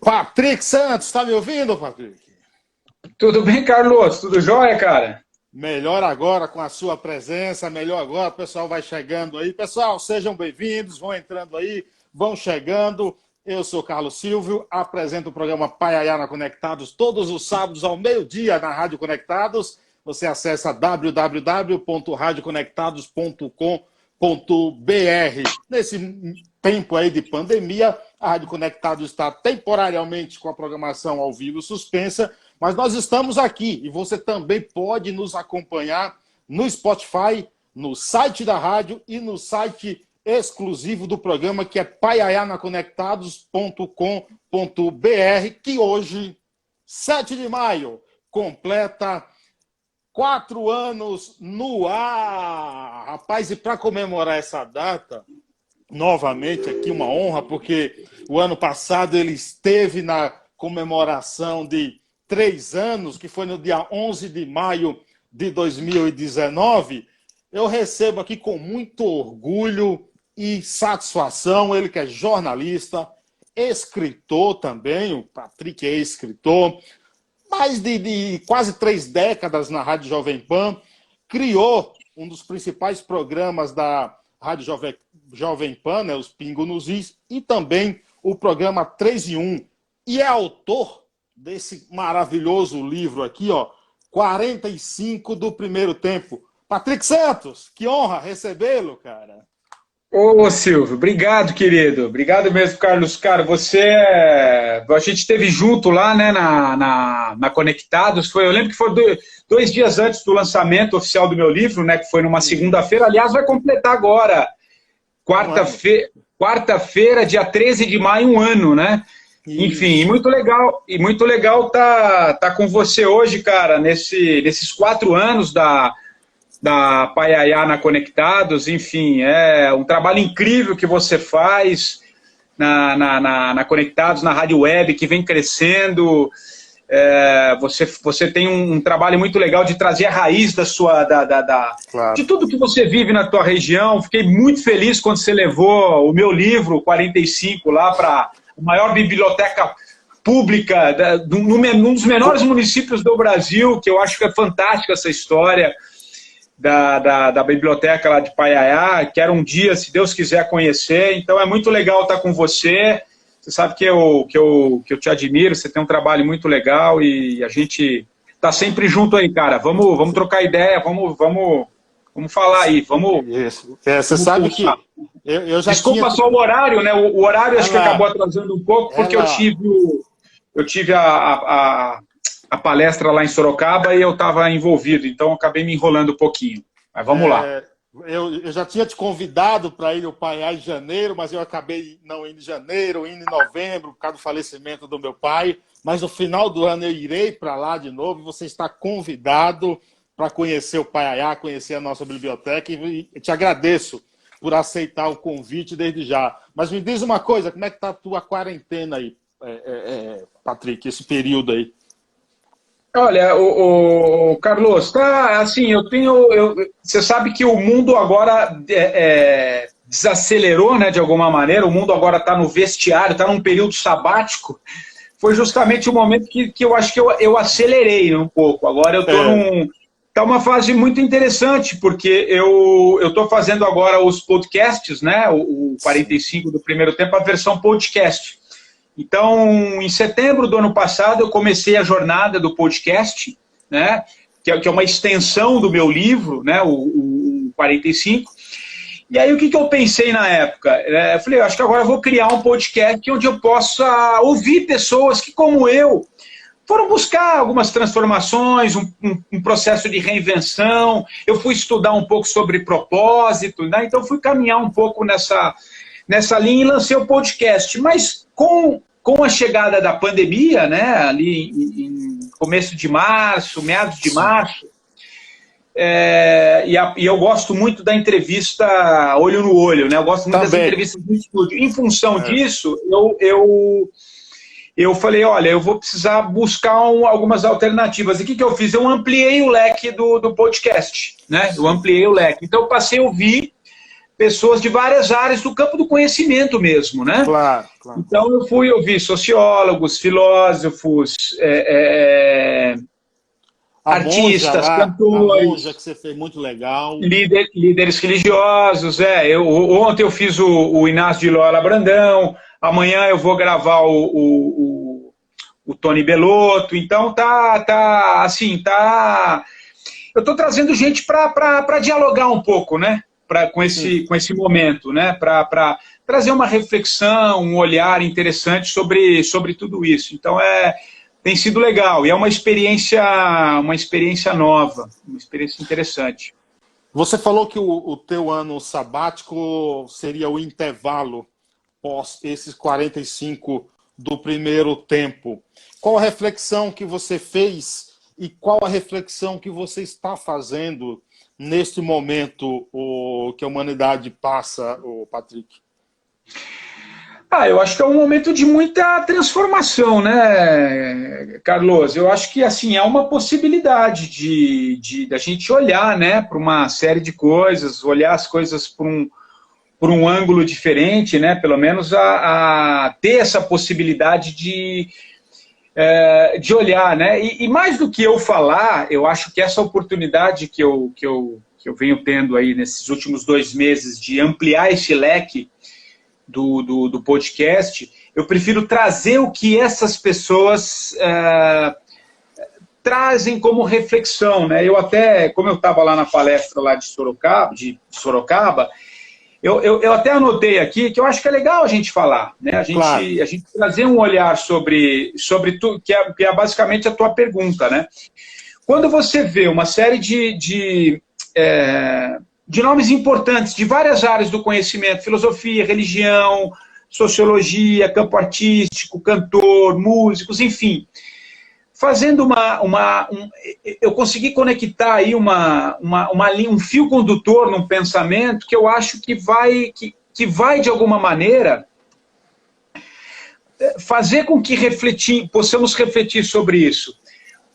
Patrick Santos, tá me ouvindo, Patrick? Tudo bem, Carlos? Tudo jóia, cara? Melhor agora com a sua presença, melhor agora, o pessoal vai chegando aí. Pessoal, sejam bem-vindos, vão entrando aí, vão chegando. Eu sou Carlos Silvio, apresento o programa Paiaiana Conectados todos os sábados ao meio-dia na Rádio Conectados. Você acessa www.radioconectados.com.br. Nesse tempo aí de pandemia, a Rádio Conectados está temporariamente com a programação ao vivo suspensa, mas nós estamos aqui e você também pode nos acompanhar no Spotify, no site da rádio e no site exclusivo do programa, que é paiaianaconectados.com.br, que hoje, 7 de maio, completa 4 anos no ar. Rapaz, e para comemorar essa data, novamente aqui uma honra, porque o ano passado ele esteve na comemoração de 3 anos, que foi no dia 11 de maio de 2019, eu recebo aqui com muito orgulho e satisfação, ele que é jornalista, escritor também, o Patrick é escritor, mais de quase 3 décadas na Rádio Jovem Pan, criou um dos principais programas da Rádio Jovem Pan, né, os Pingo nos Is, e também o programa 3 em 1, e é autor desse maravilhoso livro aqui, ó, 45 do primeiro tempo. Patrick Santos, que honra recebê-lo, cara. Ô, Silvio, obrigado, querido. Obrigado mesmo, Carlos. Cara, a gente esteve junto lá, né, na Conectados. Eu lembro que foi 2 dias antes do lançamento oficial do meu livro, né, que foi numa segunda-feira. Aliás, vai completar agora, quarta-feira, dia 13 de maio, 1 ano, né? Enfim, e muito legal tá com você hoje, cara, nesses 4 anos da Paiaiana Conectados. Enfim, é um trabalho incrível que você faz na Conectados, na rádio web, que vem crescendo. Você tem um trabalho muito legal de trazer a raiz Claro. de tudo que você vive na tua região. Fiquei muito feliz quando você levou o meu livro, 45, lá para a maior biblioteca pública num dos menores municípios do Brasil, que eu acho que é fantástica essa história da biblioteca lá de Paiaiá. Quero um dia, se Deus quiser, conhecer. Então é muito legal estar com você. Você sabe que eu te admiro, você tem um trabalho muito legal e a gente tá sempre junto aí, cara. Vamos trocar ideia, vamos falar aí, Isso. Você sabe que eu já Desculpa só o horário, né? O horário acho que acabou atrasando um pouco, porque eu tive a palestra lá em Sorocaba e eu estava envolvido, então eu acabei me enrolando um pouquinho. Mas vamos lá. Eu já tinha te convidado para ir ao Paiá em janeiro, mas eu acabei não indo em janeiro, indo em novembro, por causa do falecimento do meu pai. Mas no final do ano eu irei para lá de novo. Você está convidado para conhecer o Paiaiá, conhecer a nossa biblioteca, e te agradeço por aceitar o convite desde já. Mas me diz uma coisa, como é que está a tua quarentena aí, Patrick, esse período aí? Olha, o Carlos, tá assim, você sabe que o mundo agora desacelerou, né, de alguma maneira. O mundo agora está no vestiário, está num período sabático. Foi justamente o momento que eu acho que eu acelerei um pouco. Agora eu estou tá uma fase muito interessante, porque eu estou fazendo agora os podcasts, né, o 45 do primeiro tempo, a versão podcast. Então, em setembro do ano passado, eu comecei a jornada do podcast, né, que é uma extensão do meu livro, né, o 45. E aí, o que eu pensei na época? Eu falei, acho que agora eu vou criar um podcast onde eu possa ouvir pessoas que, como eu, foram buscar algumas transformações, um processo de reinvenção. Eu fui estudar um pouco sobre propósito, né? Então fui caminhar um pouco nessa linha e lancei o podcast. Mas com a chegada da pandemia, né, ali em começo de março, meados de março, e eu gosto muito da entrevista olho no olho, né? Eu gosto muito das entrevistas no estúdio. Em função disso, eu falei, olha, eu vou precisar buscar algumas alternativas. E o que eu fiz? Eu ampliei o leque do podcast, né? Eu ampliei o leque. Então, eu passei a ouvir pessoas de várias áreas do campo do conhecimento mesmo, né? Claro, claro. Então eu fui ouvir sociólogos, filósofos, A monja artistas, lá, a monja cantores, que você fez, muito legal. líderes religiosos. Ontem eu fiz o Inácio de Loyola Brandão, amanhã eu vou gravar o Tony Bellotto. Então eu estou trazendo gente para dialogar um pouco, né? Com esse momento, né? Para trazer uma reflexão, um olhar interessante sobre tudo isso. Então tem sido legal e é uma experiência nova, uma experiência interessante. Você falou que o teu ano sabático seria o intervalo pós esses 45 do primeiro tempo. Qual a reflexão que você fez e qual a reflexão que você está fazendo neste momento que a humanidade passa, Patrick? Eu acho que é um momento de muita transformação, né, Carlos? Eu acho que assim há uma possibilidade da gente olhar, né, para uma série de coisas, olhar as coisas por um ângulo diferente, né? Pelo menos a ter essa possibilidade de olhar, né? E mais do que eu falar, eu acho que essa oportunidade que eu venho tendo aí nesses últimos 2 meses de ampliar esse leque do podcast, eu prefiro trazer o que essas pessoas trazem como reflexão, né? Eu até, como eu estava lá na palestra lá de Sorocaba, eu até anotei aqui que eu acho que é legal a gente falar, né? A gente trazer um olhar sobre tudo, que é basicamente a tua pergunta, né? Quando você vê uma série de nomes importantes de várias áreas do conhecimento, filosofia, religião, sociologia, campo artístico, cantor, músicos, enfim, fazendo eu consegui conectar aí um fio condutor num pensamento que eu acho que vai de alguma maneira fazer com que possamos refletir sobre isso.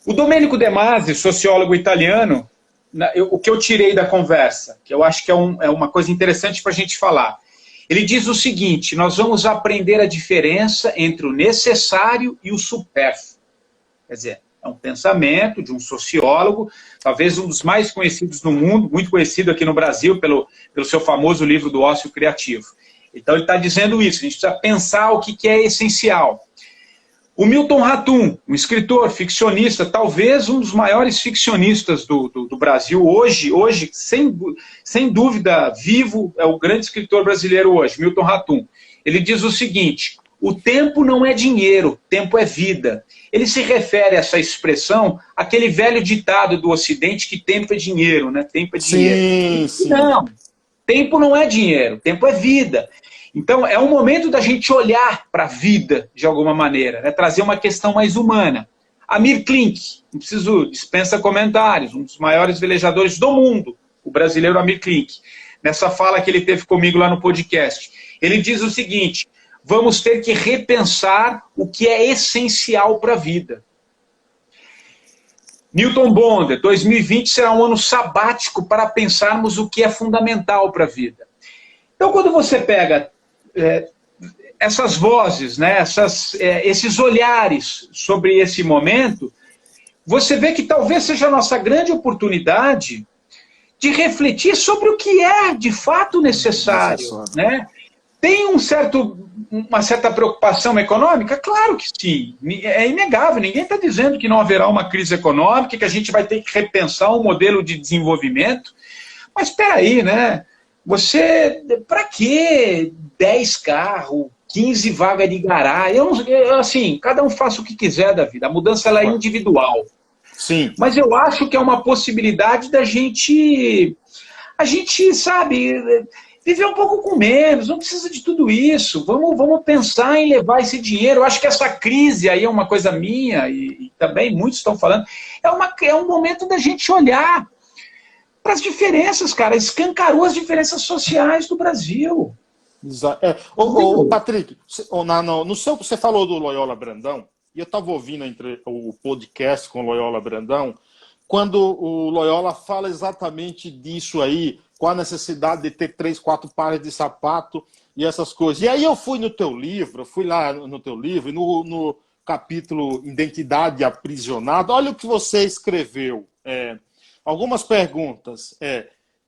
O Domenico De Masi, sociólogo italiano, o que eu tirei da conversa, que eu acho que é uma coisa interessante para a gente falar. Ele diz o seguinte: nós vamos aprender a diferença entre o necessário e o supérfluo. Quer dizer, é um pensamento de um sociólogo, talvez um dos mais conhecidos no mundo, muito conhecido aqui no Brasil pelo seu famoso livro do Ócio Criativo. Então ele está dizendo isso, a gente precisa pensar o que é essencial. O Milton Ratum, um escritor, ficcionista, talvez um dos maiores ficcionistas do Brasil hoje, sem dúvida, vivo, é o grande escritor brasileiro hoje, Milton Ratum. Ele diz o seguinte: o tempo não é dinheiro, tempo é vida. Ele se refere a essa expressão, aquele velho ditado do Ocidente que tempo é dinheiro, né? Tempo é dinheiro. Sim. Não, tempo não é dinheiro, tempo é vida. Então, é um momento da gente olhar para a vida, de alguma maneira, né? Trazer uma questão mais humana. Amir Klink, dispensa comentários, um dos maiores velejadores do mundo, o brasileiro Amir Klink. Nessa fala que ele teve comigo lá no podcast, ele diz o seguinte: vamos ter que repensar o que é essencial para a vida. Newton Bonder, 2020 será um ano sabático para pensarmos o que é fundamental para a vida. Então, quando você pega essas vozes, né, esses olhares sobre esse momento, você vê que talvez seja a nossa grande oportunidade de refletir sobre o que é de fato necessário, né? Tem uma certa preocupação econômica? Claro que sim, é inegável, ninguém está dizendo que não haverá uma crise econômica, que a gente vai ter que repensar um modelo de desenvolvimento, mas espera aí, né? Para que 10 carros, 15 vagas de garagem? Assim, cada um faça o que quiser da vida, a mudança ela é individual. Sim. Mas eu acho que é uma possibilidade da gente, sabe, viver um pouco com menos, não precisa de tudo isso, vamos pensar em levar esse dinheiro. Eu acho que essa crise aí é uma coisa minha, e também muitos estão falando, é um momento da gente olhar para as diferenças, cara, escancarou as diferenças sociais do Brasil. Patrick, no seu, você falou do Loyola Brandão, e eu estava ouvindo o podcast com o Loyola Brandão, quando o Loyola fala exatamente disso aí, com a necessidade de ter 3, 4 pares de sapato e essas coisas. E aí eu fui no teu livro, fui lá no teu livro, no capítulo Identidade Aprisionada, olha o que você escreveu. Algumas perguntas.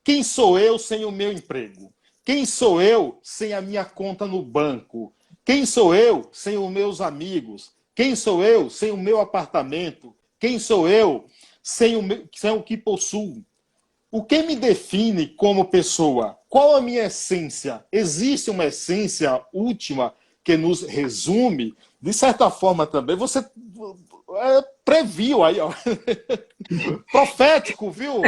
Quem sou eu sem o meu emprego? Quem sou eu sem a minha conta no banco? Quem sou eu sem os meus amigos? Quem sou eu sem o meu apartamento? Quem sou eu sem o que possuo? O que me define como pessoa? Qual a minha essência? Existe uma essência última que nos resume? De certa forma também, você previu aí, ó. Profético, viu,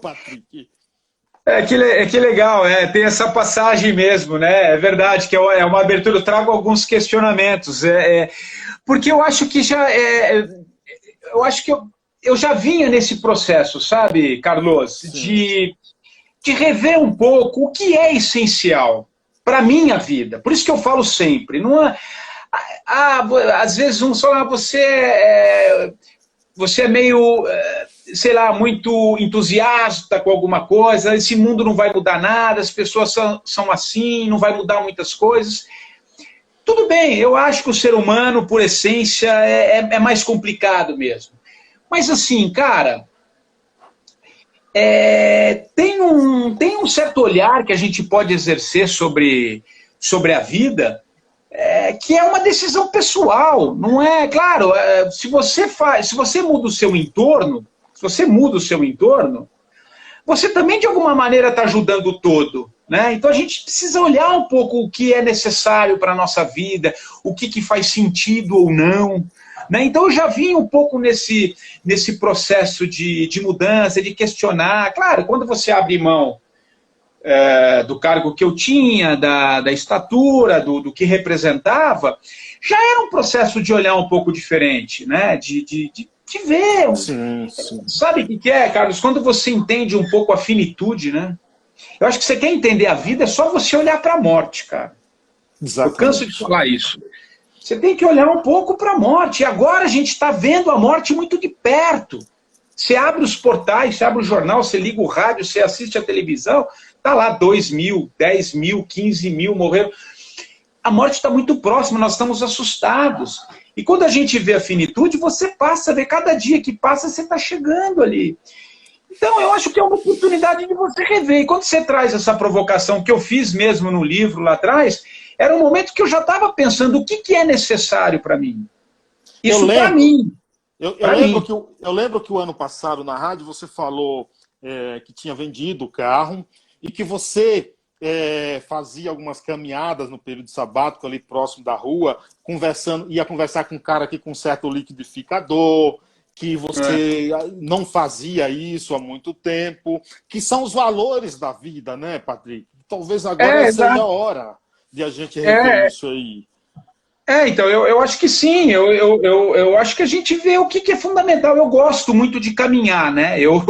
Patrick? Que legal, tem essa passagem mesmo, né? É verdade que é uma abertura, eu trago alguns questionamentos, porque eu acho que eu já vinha nesse processo, sabe, Carlos, de rever um pouco o que é essencial para a minha vida. Por isso que eu falo sempre, não é, às vezes uns falam, você é meio, sei lá, muito entusiasta com alguma coisa, esse mundo não vai mudar nada, as pessoas são assim, não vai mudar muitas coisas. Tudo bem, eu acho que o ser humano, por essência, é mais complicado mesmo. Mas assim, cara, tem um certo olhar que a gente pode exercer sobre a vida, que é uma decisão pessoal, não é? Claro, se você muda o seu entorno, você também de alguma maneira está ajudando o todo, né? Então a gente precisa olhar um pouco o que é necessário para a nossa vida, o que faz sentido ou não, né? Então eu já vim um pouco nesse processo de mudança, de questionar. Claro, quando você abre mão do cargo que eu tinha, da estatura, do que representava, já era um processo de olhar um pouco diferente, né? De ver. Sim. Sabe o que é, Carlos? Quando você entende um pouco a finitude, né? Eu acho que você quer entender a vida, é só você olhar para a morte, cara. Exatamente. Eu canso de falar isso. Você tem que olhar um pouco para a morte. E agora a gente está vendo a morte muito de perto. Você abre os portais, você abre o jornal, você liga o rádio, você assiste a televisão, tá lá 2 mil, 10 mil, 15 mil morreram. A morte está muito próxima, nós estamos assustados. E quando a gente vê a finitude, você passa a ver, cada dia que passa, você está chegando ali. Então, eu acho que é uma oportunidade de você rever. E quando você traz essa provocação, que eu fiz mesmo no livro lá atrás, era um momento que eu já estava pensando o que é necessário para mim. Isso para mim. Eu lembro que o ano passado, na rádio, você falou que tinha vendido o carro e que você fazia algumas caminhadas no período sabático ali próximo da rua, ia conversar com um cara aqui com um certo liquidificador, que você não fazia isso há muito tempo, que são os valores da vida, né, Patrick? Talvez agora seja a hora de a gente rever isso aí. Então, eu acho que sim, eu acho que a gente vê o que é fundamental. Eu gosto muito de caminhar, né? Eu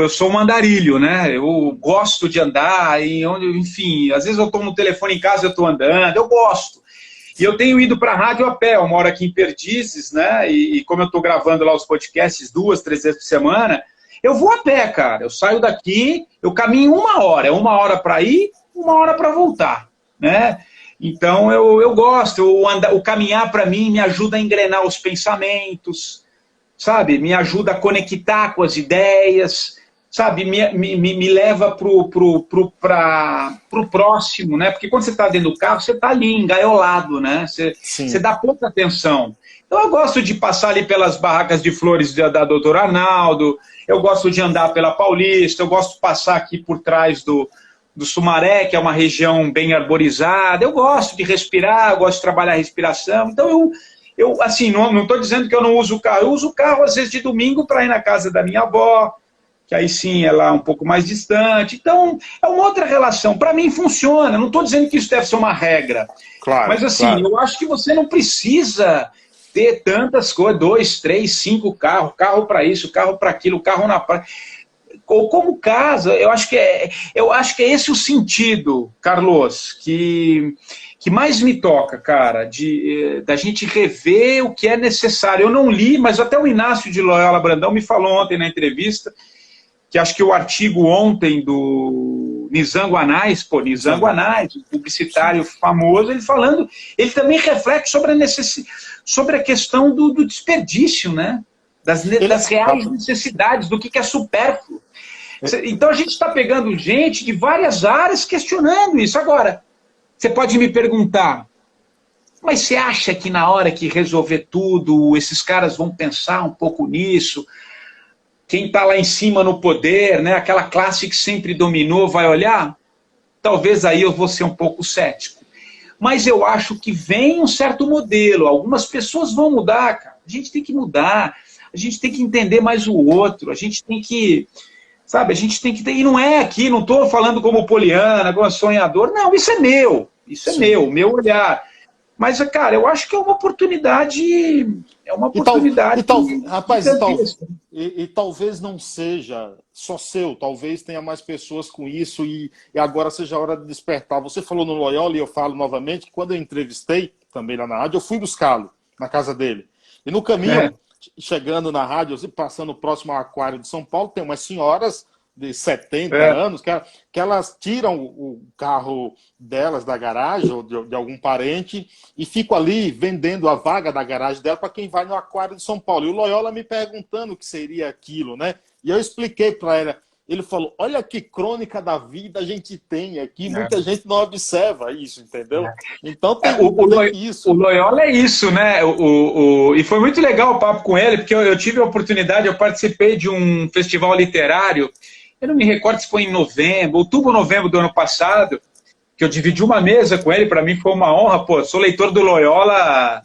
sou um andarilho, né? Eu gosto de andar, enfim, às vezes eu estou no telefone em casa, eu estou andando, eu gosto. E eu tenho ido para a rádio a pé, eu moro aqui em Perdizes, né? E como eu estou gravando lá os podcasts 2, 3 vezes por semana, eu vou a pé, cara. Eu saio daqui, eu caminho 1 hora, 1 hora para ir, 1 hora para voltar, né? Então eu gosto, o caminhar para mim me ajuda a engrenar os pensamentos, sabe? Me ajuda a conectar com as ideias, sabe? Me leva pro próximo, né? Porque quando você está dentro do carro, você está ali engaiolado, né? Você dá pouca atenção. Então eu gosto de passar ali pelas barracas de flores da doutora Arnaldo, eu gosto de andar pela Paulista, eu gosto de passar aqui por trás do Sumaré, que é uma região bem arborizada, eu gosto de respirar, eu gosto de trabalhar a respiração. Então eu assim, não estou dizendo que eu não uso o carro, eu uso o carro às vezes de domingo para ir na casa da minha avó, que aí sim é lá um pouco mais distante. Então é uma outra relação, para mim funciona, não estou dizendo que isso deve ser uma regra, claro, mas assim, eu acho que você não precisa ter tantas coisas, 2, 3, 5 carros, carro para isso, carro para aquilo, carro na praia. Ou como casa, eu acho que é esse o sentido, Carlos, que mais me toca, cara, da gente rever o que é necessário. Eu não li, mas até o Inácio de Loyola Brandão me falou ontem na entrevista que acho que o artigo ontem do Nizam Guanais, Nizam Guanais, um publicitário famoso, ele também reflete sobre a questão do desperdício, né? Das reais necessidades, do que é supérfluo. Então a gente está pegando gente de várias áreas questionando isso. Agora, você pode me perguntar, mas você acha que na hora que resolver tudo, esses caras vão pensar um pouco nisso? Quem está lá em cima no poder, né, aquela classe que sempre dominou, vai olhar? Talvez aí eu vou ser um pouco cético. Mas eu acho que vem um certo modelo. Algumas pessoas vão mudar, cara. A gente tem que mudar. A gente tem que entender mais o outro. A gente tem que... Sabe, a gente tem que ter... E não é aqui, não estou falando como poliana, como sonhador. Não, isso é meu. Isso é meu olhar. Mas, cara, eu acho que é uma oportunidade... É uma oportunidade... E talvez não seja só seu. Talvez tenha mais pessoas com isso e agora seja a hora de despertar. Você falou no Loyola e eu falo novamente que quando eu entrevistei, também lá na rádio, eu fui buscá-lo na casa dele. E no caminho... Chegando na rádio, assim, passando próximo ao Aquário de São Paulo, tem umas senhoras de 70 anos que elas tiram o carro delas da garagem ou de algum parente e ficam ali vendendo a vaga da garagem dela para quem vai no Aquário de São Paulo. E o Loyola me perguntando o que seria aquilo, né? E eu expliquei para ela. Ele falou, olha que crônica da vida a gente tem aqui, muita gente não observa isso, entendeu? Então tem isso. O Loyola é isso, né? E foi muito legal o papo com ele, porque eu tive a oportunidade, eu participei de um festival literário, eu não me recordo se foi em outubro ou novembro do ano passado, que eu dividi uma mesa com ele, para mim foi uma honra, pô, sou leitor do Loyola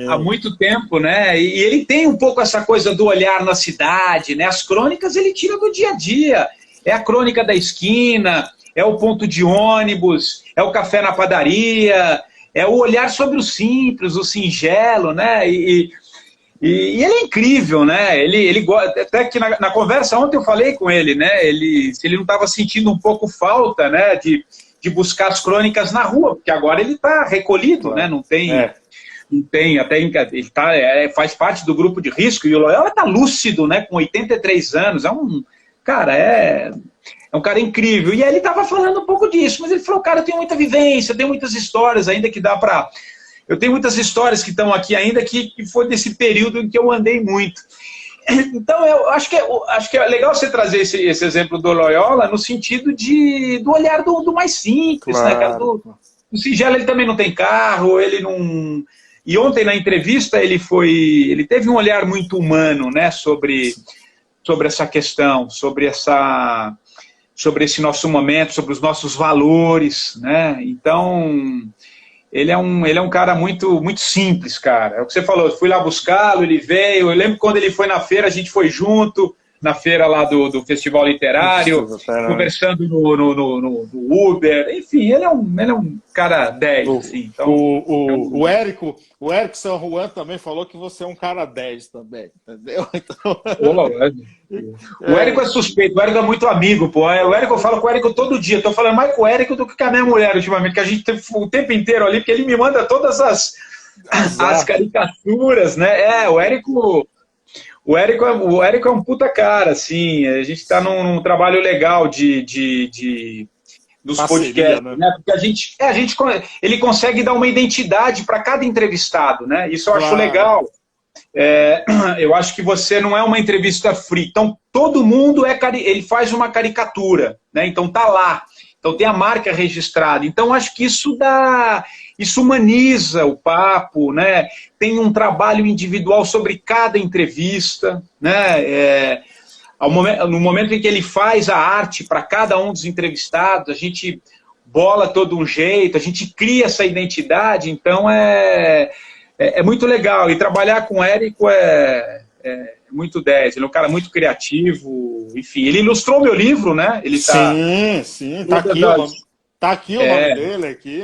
há muito tempo, né? E ele tem um pouco essa coisa do olhar na cidade, né? As crônicas ele tira do dia a dia, é a crônica da esquina, é o ponto de ônibus, é o café na padaria, é o olhar sobre o simples, o singelo, né? E ele é incrível, né? Ele até que na conversa ontem eu falei com ele, né? Se ele não estava sentindo um pouco falta, né? De buscar as crônicas na rua, porque agora ele está recolhido, né? Não tem, até ele faz parte do grupo de risco, e o Loyola está lúcido, né? Com 83 anos, é um cara incrível. E aí ele estava falando um pouco disso, mas ele falou, cara, eu tenho muita vivência, tenho muitas histórias ainda que dá para... Eu tenho muitas histórias que estão aqui ainda que foi desse período em que eu andei muito. Então, eu acho que é legal você trazer esse exemplo do Loyola no sentido do olhar do mais simples, né, cara? Do singelo, ele também não tem carro, ele não... E ontem, na entrevista, ele teve um olhar muito humano, né, sobre essa questão, sobre esse nosso momento, sobre os nossos valores, né? Então... Ele é um cara muito, muito simples, cara. É o que você falou, eu fui lá buscá-lo, ele veio. Eu lembro quando ele foi na feira, a gente foi junto, na feira lá do Festival Literário, conversando no Uber. Enfim, ele é um cara 10. Assim, então, o Érico San Juan também falou que você é um cara 10 também, entendeu? Então... O Érico é suspeito, o Érico é muito amigo, pô. O Érico, eu falo com o Érico todo dia. Estou falando mais com o Érico do que com a minha mulher ultimamente, que a gente teve o tempo inteiro ali, porque ele me manda todas as caricaturas, né? O Érico é um puta cara, assim. A gente está num trabalho legal dos podcasts, né? Porque ele consegue dar uma identidade para cada entrevistado, né? Isso eu acho legal. Eu acho que você não é uma entrevista free. Então, todo mundo ele faz uma caricatura, né? Então, tá lá. Então, tem a marca registrada. Então, acho que isso humaniza o papo, né? Tem um trabalho individual sobre cada entrevista, né? No momento em que ele faz a arte para cada um dos entrevistados, a gente bola todo um jeito, a gente cria essa identidade. Então, é muito legal. E trabalhar com o Érico é muito 10. Ele é um cara muito criativo. Enfim, ele ilustrou meu livro, né? Ele sim. Tá aqui o nome dele. Aqui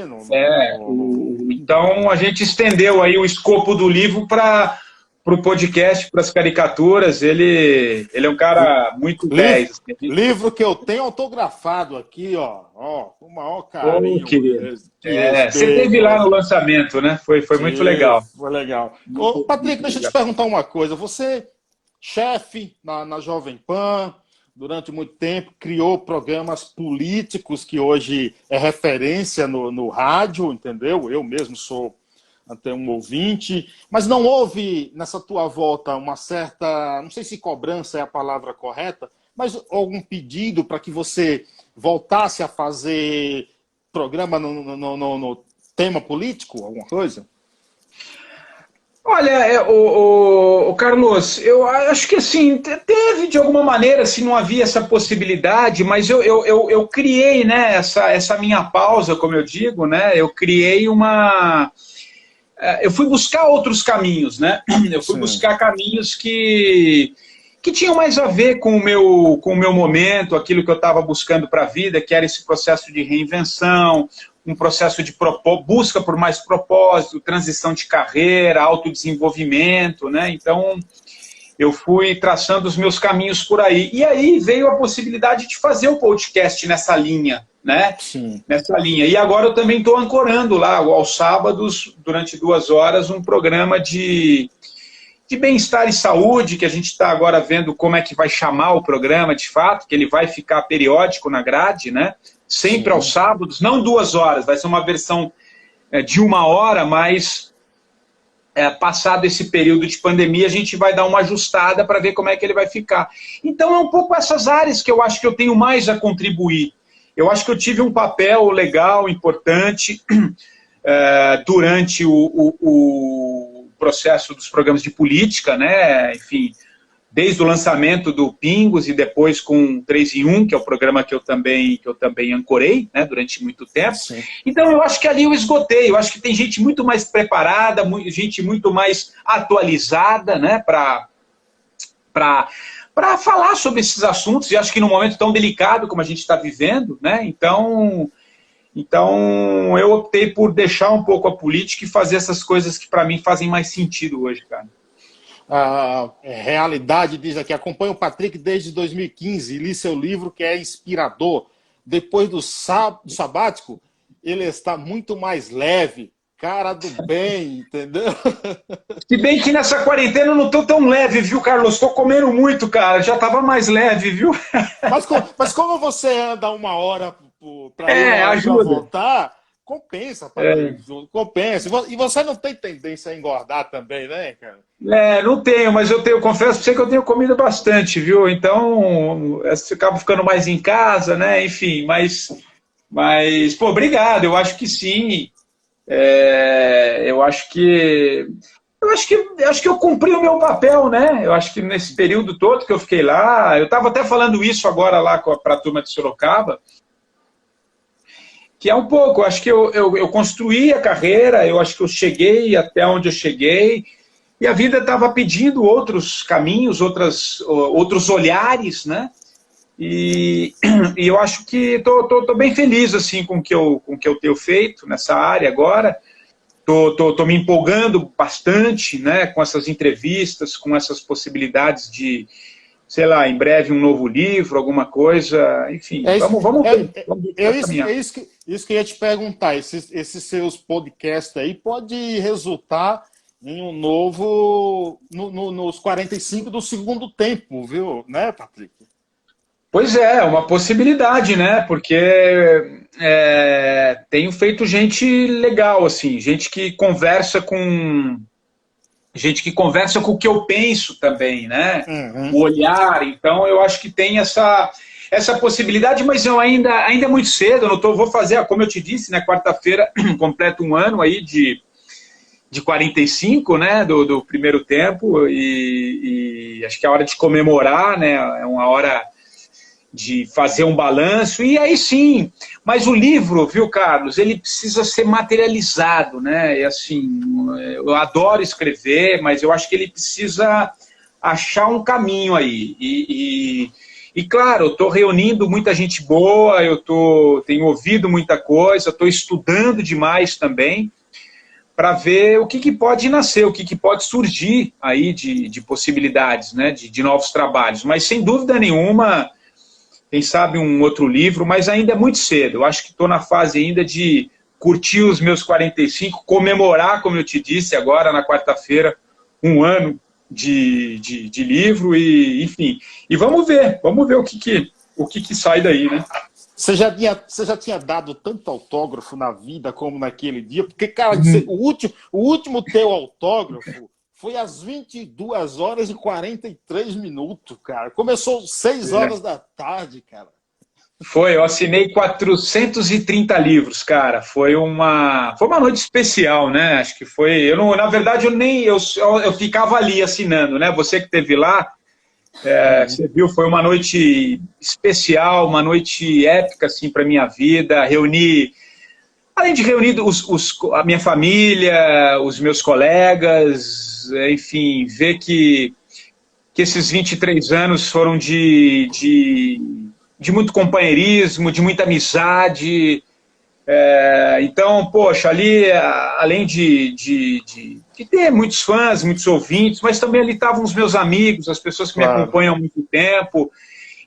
Então, a gente estendeu aí o escopo do livro para o podcast, para as caricaturas. Ele é um cara muito 10. Assim. Livro que eu tenho autografado aqui, ó com o maior carinho. Você esteve lá no lançamento, né? Foi muito legal. Foi legal. Patrick, deixa eu te perguntar uma coisa. Você, chefe na Jovem Pan, durante muito tempo, criou programas políticos que hoje é referência no rádio, entendeu? Eu mesmo sou até um ouvinte, mas não houve nessa tua volta uma certa, não sei se cobrança é a palavra correta, mas algum pedido para que você voltasse a fazer programa no tema político, alguma coisa? Olha, o Carlos, eu acho que assim, teve de alguma maneira, se não havia essa possibilidade, mas eu criei, né, essa minha pausa, como eu digo, né, eu criei uma... Eu fui buscar outros caminhos, né, eu fui buscar caminhos que tinham mais a ver com o meu momento, aquilo que eu estava buscando para a vida, que era esse processo de reinvenção, um processo de busca por mais propósito, transição de carreira, autodesenvolvimento, né? Então, eu fui traçando os meus caminhos por aí. E aí veio a possibilidade de fazer o podcast nessa linha, né? Sim. Nessa linha. E agora eu também estou ancorando lá, aos sábados, durante 2 horas, um programa de bem-estar e saúde, que a gente está agora vendo como é que vai chamar o programa, de fato, que ele vai ficar periódico na grade, né? Sempre aos sábados, não 2 horas, vai ser uma versão de 1 hora, mas passado esse período de pandemia, a gente vai dar uma ajustada para ver como é que ele vai ficar. Então é um pouco essas áreas que eu acho que eu tenho mais a contribuir. Eu acho que eu tive um papel legal, importante, durante o processo dos programas de política, né? Enfim, desde o lançamento do Pingos e depois com 3 em 1, que é o programa que eu também ancorei, né, durante muito tempo. Sim. Então eu acho que ali eu esgotei, eu acho que tem gente muito mais preparada, gente muito mais atualizada, né, para falar sobre esses assuntos, e acho que num momento tão delicado como a gente está vivendo, né, então eu optei por deixar um pouco a política e fazer essas coisas que para mim fazem mais sentido hoje, cara. A Realidade diz aqui, acompanho o Patrick desde 2015 e li seu livro, que é inspirador. Depois do sabático, ele está muito mais leve, cara do bem, entendeu? Se bem que nessa quarentena eu não estou tão leve, viu, Carlos? Estou comendo muito, cara. Já estava mais leve, viu? Mas como você anda 1 hora para ir ajuda. voltar, compensa, Patrick, compensa. E você não tem tendência a engordar também, né, cara? Não tenho, mas confesso para você que eu tenho comido bastante, viu? Então, eu acabo ficando mais em casa, né? Enfim, mas pô, obrigado, eu acho que sim. Eu acho que eu cumpri o meu papel, né? Eu acho que nesse período todo que eu fiquei lá, eu estava até falando isso agora lá para a turma de Sorocaba, que é um pouco, eu acho que eu construí a carreira, eu acho que eu cheguei até onde eu cheguei, e a vida estava pedindo outros caminhos, outros olhares, né? E eu acho que estou bem feliz assim, com o que eu tenho feito nessa área agora. Estou me empolgando bastante, né, com essas entrevistas, com essas possibilidades de, sei lá, em breve um novo livro, alguma coisa, enfim, vamos ver. Isso que eu ia te perguntar, esses seus podcasts aí pode resultar em um novo, nos 45 do segundo tempo, viu, né, Patrick? Pois é, uma possibilidade, né? Porque tenho feito gente legal, assim, gente que conversa com o que eu penso também, né? Uhum. O olhar. Então, eu acho que tem essa possibilidade, mas eu ainda é muito cedo. Eu não vou fazer, como eu te disse, né? Quarta-feira completo 1 ano aí de 45, né? Do primeiro tempo e acho que é a hora de comemorar, né? É uma hora de fazer um balanço, e aí sim, mas o livro, viu, Carlos, ele precisa ser materializado, né, e assim, eu adoro escrever, mas eu acho que ele precisa achar um caminho aí, e claro, eu estou reunindo muita gente boa, tenho ouvido muita coisa, estou estudando demais também, para ver o que pode nascer, o que pode surgir aí de possibilidades, né, de novos trabalhos, mas sem dúvida nenhuma, quem sabe um outro livro, mas ainda é muito cedo. Eu acho que estou na fase ainda de curtir os meus 45, comemorar, como eu te disse agora, na quarta-feira, 1 ano de livro, e enfim. E vamos ver o que sai daí, né? Você já tinha dado tanto autógrafo na vida como naquele dia? Porque, cara, o último teu autógrafo foi às 22 horas e 43 minutos, cara. Começou às 6 horas da tarde, cara. Eu assinei 430 livros, cara. Foi uma noite especial, né? Acho que foi. Eu não, na verdade, eu ficava ali assinando, né? Você que esteve lá, você viu, foi uma noite especial, uma noite épica, assim, para minha vida. Além de reunir a minha família, os meus colegas, enfim, ver que esses 23 anos foram de muito companheirismo, de muita amizade. Então, poxa, ali, além de ter muitos fãs, muitos ouvintes, mas também ali estavam os meus amigos, as pessoas que me acompanham há muito tempo.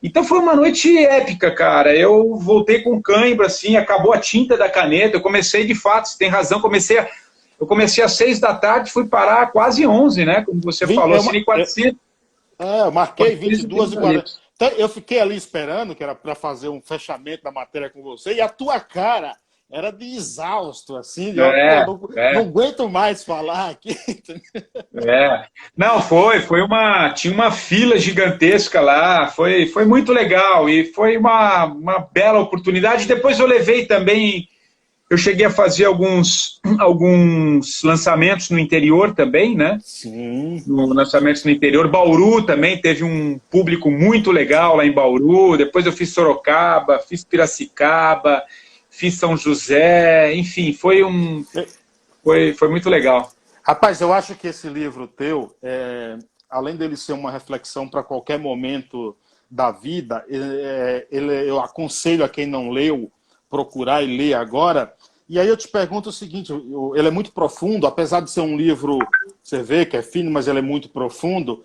Então foi uma noite épica, cara. Eu voltei com cãibra, assim, acabou a tinta da caneta. Eu comecei, de fato, você tem razão, eu comecei às 6 da tarde, fui parar quase 11, né? Como você falou, assinei 400. Eu marquei 22h40. Então, eu fiquei ali esperando, que era para fazer um fechamento da matéria com você, e a tua cara era de exausto, assim, não aguento mais falar aqui. Não, tinha uma fila gigantesca lá, foi muito legal, e foi uma bela oportunidade. Depois eu levei também, eu cheguei a fazer alguns lançamentos no interior também, né? Sim. Lançamentos no interior. Bauru também teve um público muito legal lá em Bauru. Depois eu fiz Sorocaba, fiz Piracicaba, fiz São José. Enfim, foi muito legal. Rapaz, eu acho que esse livro teu, além dele ser uma reflexão para qualquer momento da vida, eu aconselho a quem não leu procurar e ler agora. E aí eu te pergunto o seguinte, ele é muito profundo, apesar de ser um livro, você vê que é fino, mas ele é muito profundo.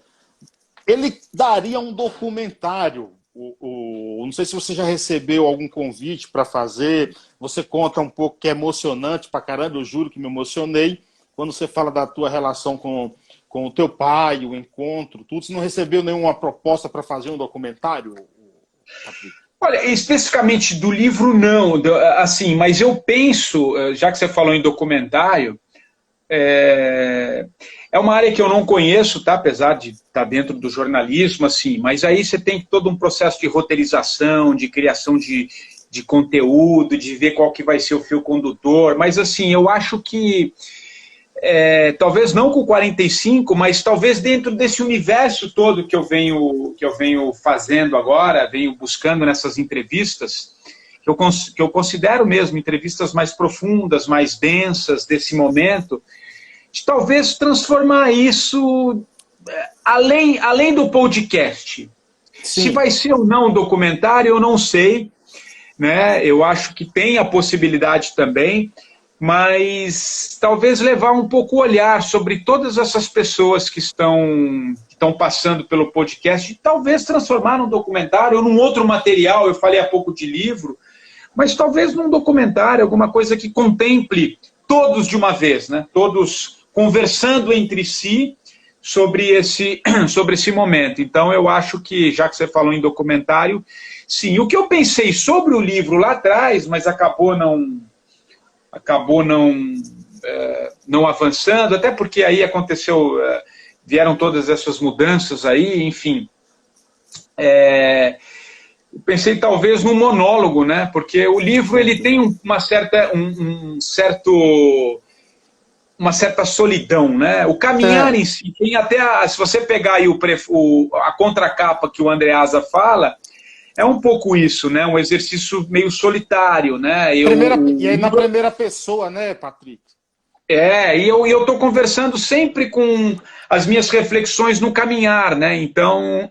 Ele daria um documentário. Não sei se você já recebeu algum convite para fazer. Você conta um pouco que é emocionante pra caramba, eu juro que me emocionei. Quando você fala da tua relação com o teu pai, o encontro, tudo, você não recebeu nenhuma proposta para fazer um documentário, Patrick? Olha, especificamente do livro não, assim, mas eu penso, já que você falou em documentário, é uma área que eu não conheço, tá? Apesar de estar dentro do jornalismo, assim, mas aí você tem todo um processo de roteirização, de criação de conteúdo, de ver qual que vai ser o fio condutor, mas assim, eu acho que talvez não com 45, mas talvez dentro desse universo todo que eu venho fazendo agora, venho buscando nessas entrevistas, que eu considero mesmo entrevistas mais profundas, mais densas desse momento, de talvez transformar isso além do podcast. Sim. Se vai ser ou não um documentário, eu não sei, né? Eu acho que tem a possibilidade também, mas talvez levar um pouco o olhar sobre todas essas pessoas que estão passando pelo podcast, e talvez transformar num documentário ou num outro material. Eu falei há pouco de livro, mas talvez num documentário, alguma coisa que contemple todos de uma vez, né? Todos conversando entre si sobre esse momento. Então eu acho que, já que você falou em documentário, sim. O que eu pensei sobre o livro lá atrás, mas acabou não avançando, até porque aí vieram todas essas mudanças aí, enfim. Eu pensei talvez num monólogo, né? Porque o livro ele tem uma certa solidão, né? O caminhar em si, tem até, se você pegar aí a contracapa que o Andreasa fala, é um pouco isso, né? Um exercício meio solitário, né? E aí na primeira pessoa, né, Patrick? E eu estou conversando sempre com as minhas reflexões no caminhar, né? Então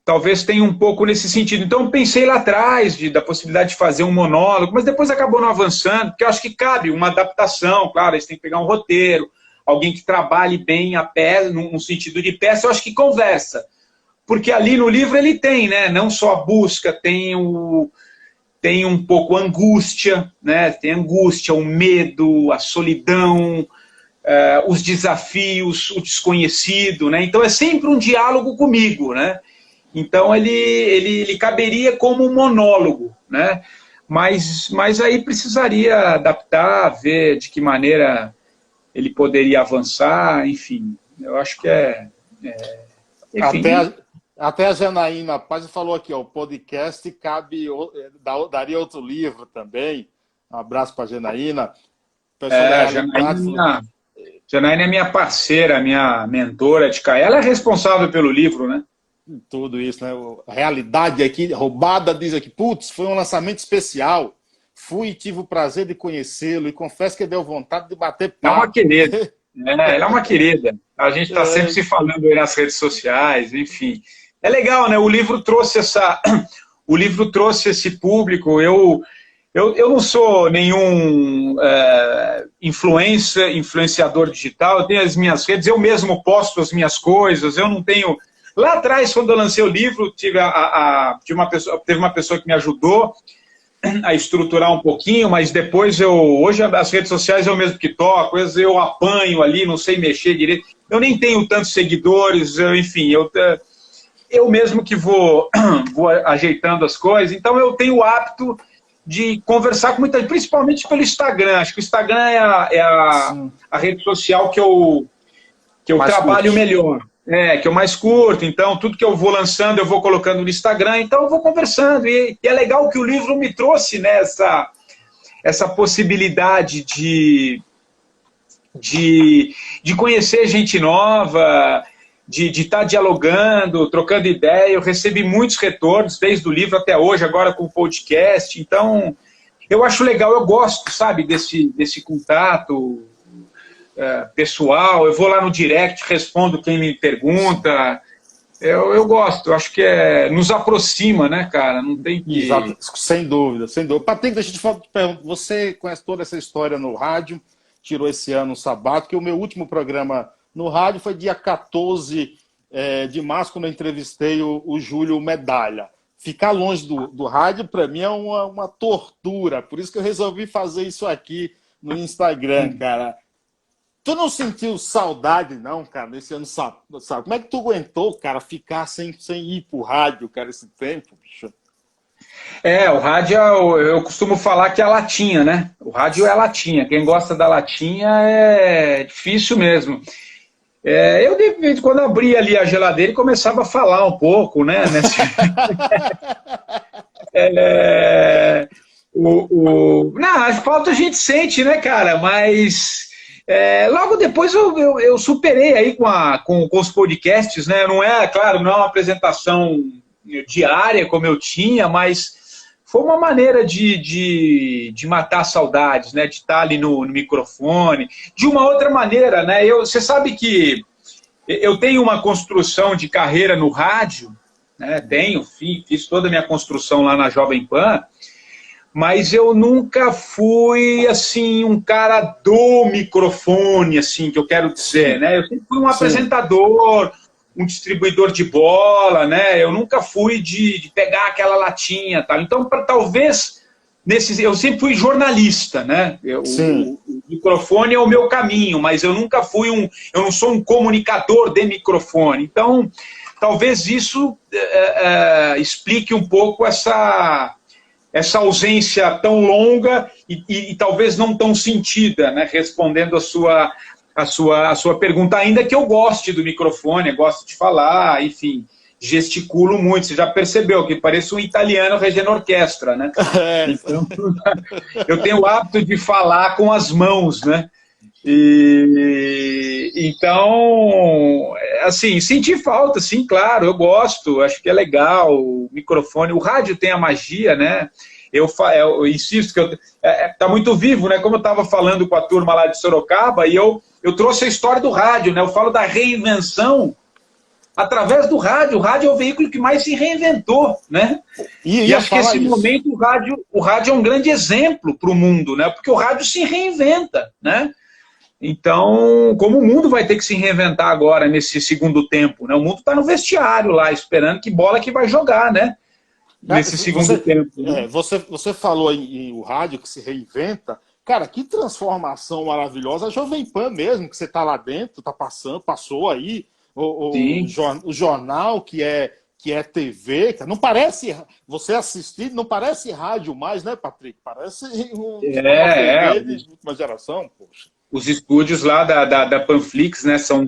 talvez tenha um pouco nesse sentido. Então eu pensei lá atrás da possibilidade de fazer um monólogo, mas depois acabou não avançando, porque eu acho que cabe uma adaptação, claro, eles têm que pegar um roteiro, alguém que trabalhe bem a peça, no sentido de peça, eu acho que conversa. Porque ali no livro ele tem, né? Não só a busca, tem um pouco a angústia, né? Tem a angústia, o medo, a solidão, os desafios, o desconhecido, né? Então é sempre um diálogo comigo, né? Então ele caberia como um monólogo, né? Mas aí precisaria adaptar, ver de que maneira ele poderia avançar, enfim. Eu acho que enfim. Até a Janaína Paz falou aqui, ó, o podcast daria outro livro também. Um abraço para a Janaína. Janaína é minha parceira, minha mentora de cá. Ela é responsável pelo livro, né? Tudo isso, né? A realidade aqui, roubada, diz aqui, putz, foi um lançamento especial. Fui e tive o prazer de conhecê-lo e confesso que deu vontade de bater papo. É uma querida. Ela é uma querida. A gente está sempre se falando aí nas redes sociais, enfim. É legal, né? O livro trouxe esse público. Eu não sou nenhum influenciador digital, eu tenho as minhas redes, eu mesmo posto as minhas coisas, eu não tenho... Lá atrás, quando eu lancei o livro, teve uma pessoa que me ajudou a estruturar um pouquinho, mas depois hoje as redes sociais eu mesmo que toco, às vezes eu apanho ali, não sei mexer direito, eu nem tenho tantos seguidores, enfim, eu mesmo que vou ajeitando as coisas, então eu tenho o hábito de conversar com muita gente, principalmente pelo Instagram. Acho que o Instagram é a rede social que eu trabalho melhor. Que eu mais curto, então tudo que eu vou lançando eu vou colocando no Instagram, então eu vou conversando, e é legal que o livro me trouxe, né, essa possibilidade de conhecer gente nova, de estar dialogando, trocando ideia. Eu recebi muitos retornos, desde o livro até hoje, agora com o podcast, então eu acho legal, eu gosto, sabe, desse contato pessoal. Eu vou lá no direct, respondo quem me pergunta. Eu gosto, eu acho que nos aproxima, né, cara? Não tem que... Exato, sem dúvida, sem dúvida. Patrick, deixa eu te perguntar, você conhece toda essa história no rádio, tirou esse ano um sabático, que o meu último programa no rádio foi dia 14 de março, quando eu entrevistei o Júlio Medalha. Ficar longe do rádio, para mim, é uma tortura, por isso que eu resolvi fazer isso aqui no Instagram, cara. Tu não sentiu saudade, não, cara, nesse ano, sabe? Como é que tu aguentou, cara, ficar sem ir pro rádio, cara, esse tempo, bicho? O rádio, eu costumo falar que é a latinha, né? O rádio é a latinha. Quem gosta da latinha é difícil mesmo. Eu, de vez em quando, abria ali a geladeira e começava a falar um pouco, né? Não, as faltas a gente sente, né, cara? Mas... logo depois eu superei aí com os podcasts, né? Não é, claro, não é uma apresentação diária como eu tinha, mas foi uma maneira de matar saudades, né? De estar ali no microfone, de uma outra maneira, né? Você sabe que eu tenho uma construção de carreira no rádio, né? Fiz toda a minha construção lá na Jovem Pan, mas eu nunca fui, assim, um cara do microfone, assim, que eu quero dizer, né? Eu sempre fui um apresentador, um distribuidor de bola, né? Eu nunca fui de pegar aquela latinha, tal. Então, talvez, eu sempre fui jornalista, né? O microfone é o meu caminho, mas eu nunca fui eu não sou um comunicador de microfone. Então, talvez isso explique um pouco essa ausência tão longa e talvez não tão sentida, né? Respondendo a sua pergunta, ainda que eu goste do microfone, gosto de falar, enfim, gesticulo muito. Você já percebeu que pareço um italiano regendo orquestra, né? Então, eu tenho o hábito de falar com as mãos, né? Então, assim, senti falta, sim, claro, eu gosto, acho que é legal o microfone, o rádio tem a magia, né? Eu insisto que tá muito vivo, né? Como eu estava falando com a turma lá de Sorocaba, e eu trouxe a história do rádio, né? Eu falo da reinvenção através do rádio. O rádio é o veículo que mais se reinventou, né? E acho que esse momento o rádio é um grande exemplo para o mundo, né? Porque o rádio se reinventa, né? Então, como o mundo vai ter que se reinventar agora nesse segundo tempo, né? O mundo está no vestiário lá, esperando que bola que vai jogar, né? Nesse segundo tempo. Né? Você falou em o rádio que se reinventa. Cara, que transformação maravilhosa. A Jovem Pan mesmo, que você está lá dentro, tá passando, passou aí, Sim. o jornal que é TV, não parece, você assistir, não parece rádio mais, né, Patrick? Parece uma É, TV de última geração, poxa. os estúdios lá da Panflix, né, estão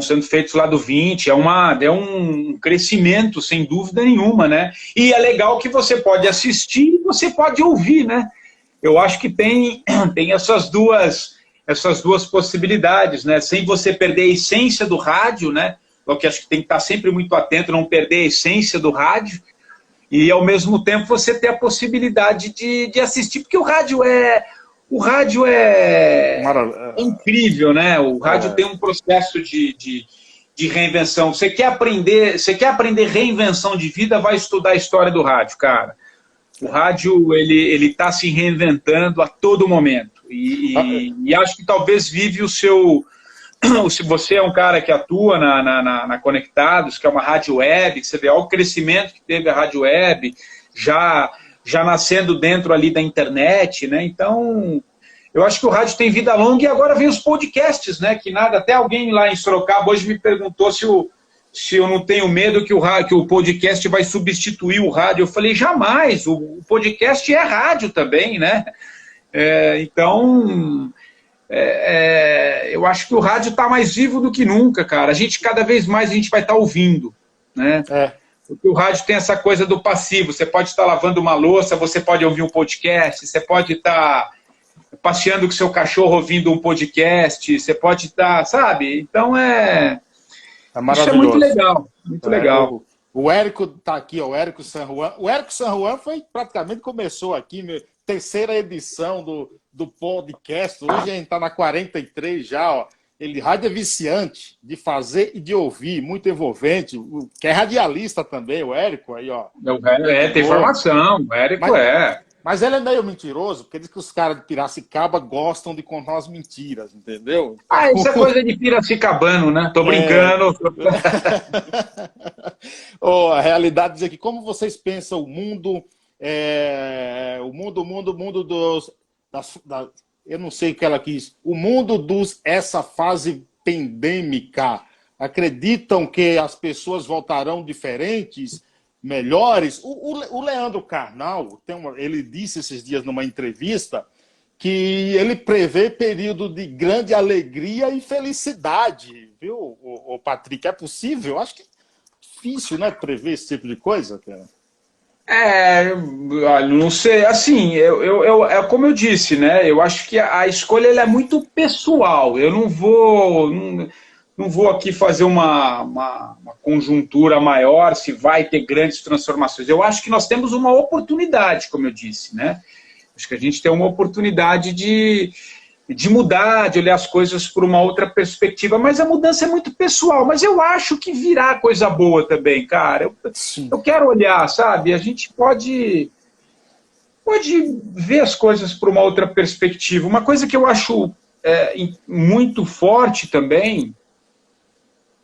sendo feitos lá do 20, é um crescimento, sem dúvida nenhuma, né? E é legal que você pode assistir e você pode ouvir, né? Eu acho que tem essas duas possibilidades, né? Sem você perder a essência do rádio, né? O que acho que tem que estar sempre muito atento, não perder a essência do rádio, e ao mesmo tempo você ter a possibilidade de assistir, porque o rádio é incrível, né? O rádio tem um processo de reinvenção. Você quer aprender reinvenção de vida, vai estudar a história do rádio, cara. O rádio, ele está se reinventando a todo momento. E acho que talvez vive o seu... Se você é um cara que atua na Conectados, que é uma rádio web, que você vê o crescimento que teve a rádio web, já nascendo dentro ali da internet, né? Então, eu acho que o rádio tem vida longa e agora vem os podcasts, né? Que nada, até alguém lá em Sorocaba hoje me perguntou se eu não tenho medo que o podcast vai substituir o rádio. Eu falei, jamais, o podcast é rádio também, né? Então, eu acho que o rádio está mais vivo do que nunca, cara. Cada vez mais a gente vai estar ouvindo, né? Porque o rádio tem essa coisa do passivo. Você pode estar lavando uma louça, você pode ouvir um podcast, você pode estar passeando com seu cachorro ouvindo um podcast, você pode estar, sabe? Então isso é muito legal, muito legal. O Érico está aqui, ó, o Érico San Juan. O Érico San Juan praticamente começou aqui, terceira edição do podcast. Hoje a gente está na 43 já, ó. Rádio é viciante de fazer e de ouvir, muito envolvente, que é radialista também, o Érico aí, ó. Tem formação, o Érico Mas ele é meio mentiroso, porque diz que os caras de Piracicaba gostam de contar umas mentiras, entendeu? Isso é coisa de piracicabano, né? Tô brincando. A realidade diz aqui, como vocês pensam o mundo dos... eu não sei o que ela quis. O mundo essa fase pandêmica. Acreditam que as pessoas voltarão diferentes, melhores? O Leandro Carnal, ele disse esses dias numa entrevista que ele prevê período de grande alegria e felicidade. Viu, o Patrick? É possível? Acho que é difícil, né, prever esse tipo de coisa, cara. Não sei, assim, é como eu disse, né? Eu acho que a escolha ela é muito pessoal. Eu não vou aqui fazer uma conjuntura maior se vai ter grandes transformações. Eu acho que nós temos uma oportunidade, como eu disse, né? Acho que a gente tem uma oportunidade de mudar, de olhar as coisas por uma outra perspectiva, mas a mudança é muito pessoal. Mas eu acho que virá coisa boa também, cara. Eu quero olhar, sabe? A gente pode ver as coisas por uma outra perspectiva. Uma coisa que eu acho muito forte também,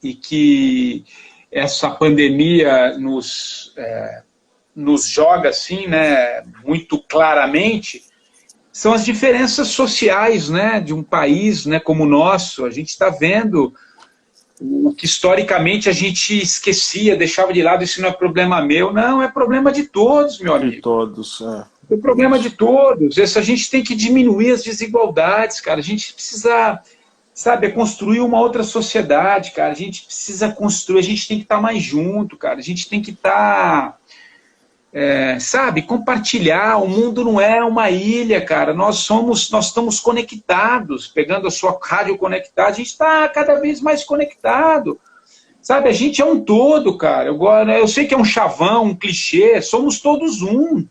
e que essa pandemia nos joga assim, né, muito claramente, são as diferenças sociais, né, de um país, né, como o nosso. A gente está vendo o que historicamente a gente esquecia, deixava de lado, isso não é problema meu. Não, é problema de todos, meu amigo. De todos, É problema de todos. A gente tem que diminuir as desigualdades, cara. A gente precisa, sabe, construir uma outra sociedade, cara. A gente precisa construir, a gente tem que estar mais junto, cara. A gente tem que estar... sabe, compartilhar. O mundo não é uma ilha, cara. Nós estamos conectados. Pegando a sua rádio conectada, a gente está cada vez mais conectado. Sabe, a gente é um todo, cara. Eu sei que é um chavão, um clichê, somos todos um.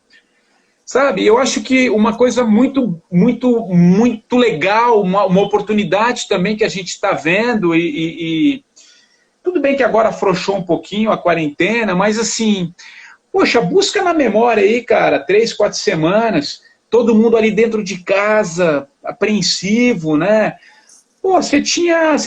Sabe, eu acho que uma coisa muito, muito, muito legal, uma oportunidade também que a gente está vendo, e tudo bem que agora afrouxou um pouquinho a quarentena, mas assim... Poxa, busca na memória aí, cara, 3, 4 semanas, todo mundo ali dentro de casa, apreensivo, né? Pô, você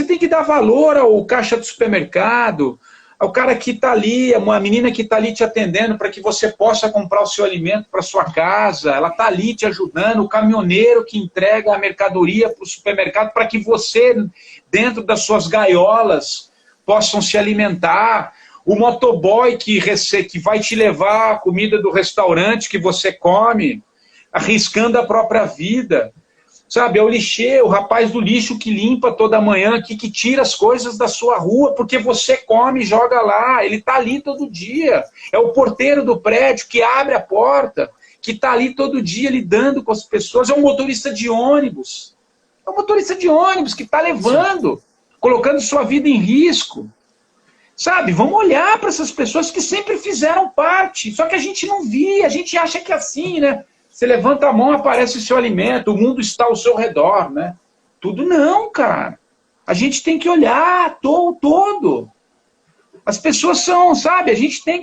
tem que dar valor ao caixa do supermercado, O cara que está ali, a menina que está ali te atendendo para que você possa comprar o seu alimento para sua casa, ela está ali te ajudando, o caminhoneiro que entrega a mercadoria para o supermercado para que você, dentro das suas gaiolas, possam se alimentar, o motoboy que vai te levar a comida do restaurante que você come, arriscando a própria vida. Sabe, é o lixeiro, o rapaz do lixo que limpa toda manhã, que tira as coisas da sua rua, porque você come e joga lá, ele está ali todo dia. É o porteiro do prédio que abre a porta, que está ali todo dia lidando com as pessoas. É um motorista de ônibus. É um motorista de ônibus que está levando, colocando sua vida em risco. Sabe, vamos olhar para essas pessoas que sempre fizeram parte, só que a gente não via, a gente acha que é assim, né? Você levanta a mão, aparece o seu alimento, o mundo está ao seu redor, né? Tudo não, cara. A gente tem que olhar todo. As pessoas são, sabe, a gente tem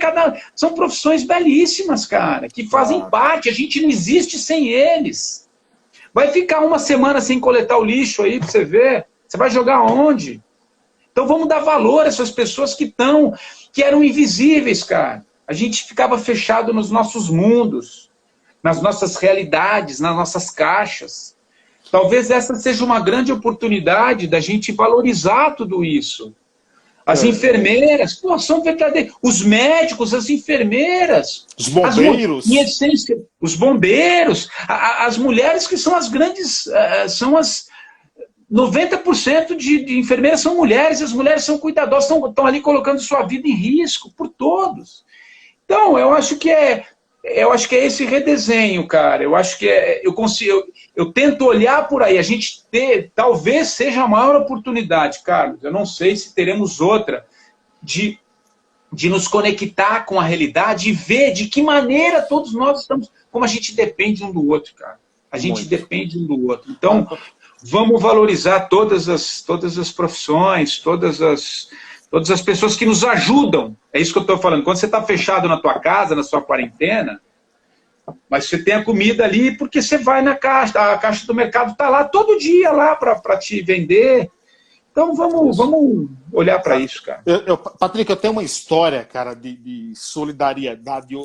são profissões belíssimas, cara, que fazem parte, a gente não existe sem eles. Vai ficar uma semana sem coletar o lixo aí pra você ver, você vai jogar onde? Então vamos dar valor a essas pessoas que eram invisíveis, cara. A gente ficava fechado nos nossos mundos, nas nossas realidades, nas nossas caixas. Talvez essa seja uma grande oportunidade da gente valorizar tudo isso. As enfermeiras, pô, são verdadeiros. Os médicos, as enfermeiras. Os bombeiros. Em essência, os bombeiros. As mulheres que são as grandes... São as 90% de enfermeiras são mulheres, e as mulheres são cuidadosas, estão ali colocando sua vida em risco por todos. Então, eu acho que é esse redesenho, cara. Eu acho que eu tento olhar por aí. A gente talvez seja a maior oportunidade, Carlos. Eu não sei se teremos outra de nos conectar com a realidade e ver de que maneira todos nós estamos, como a gente depende um do outro, cara. A gente depende um do outro. Então, vamos valorizar todas as profissões, todas as pessoas que nos ajudam. É isso que eu estou falando. Quando você está fechado na tua casa, na sua quarentena, mas você tem a comida ali porque você vai na caixa, a caixa do mercado está lá todo dia lá para te vender. Então vamos olhar para isso, cara. Patrick, eu tenho uma história, cara, de solidariedade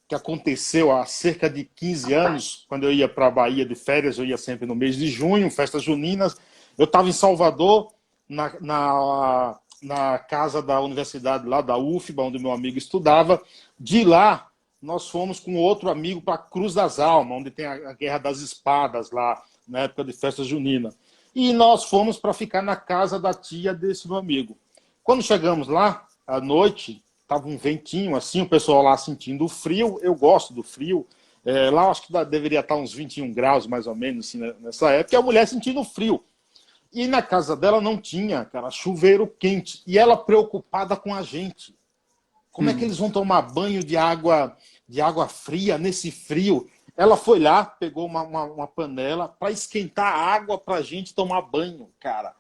que aconteceu há cerca de 15 anos, quando eu ia para a Bahia de férias, eu ia sempre no mês de junho, festas juninas. Eu estava em Salvador, na casa da universidade lá da UFBA, onde meu amigo estudava. De lá, nós fomos com outro amigo para Cruz das Almas, onde tem a Guerra das Espadas lá, na época de festa junina. E nós fomos para ficar na casa da tia desse meu amigo. Quando chegamos lá, à noite, estava um ventinho assim, o pessoal lá sentindo o frio. Eu gosto do frio. Lá acho que deveria estar uns 21 graus, mais ou menos, assim, nessa época, e a mulher sentindo frio. E na casa dela não tinha, cara, chuveiro quente. E ela preocupada com a gente. Como é que eles vão tomar banho de água fria, nesse frio? Ela foi lá, pegou uma panela para esquentar a água para a gente tomar banho, cara.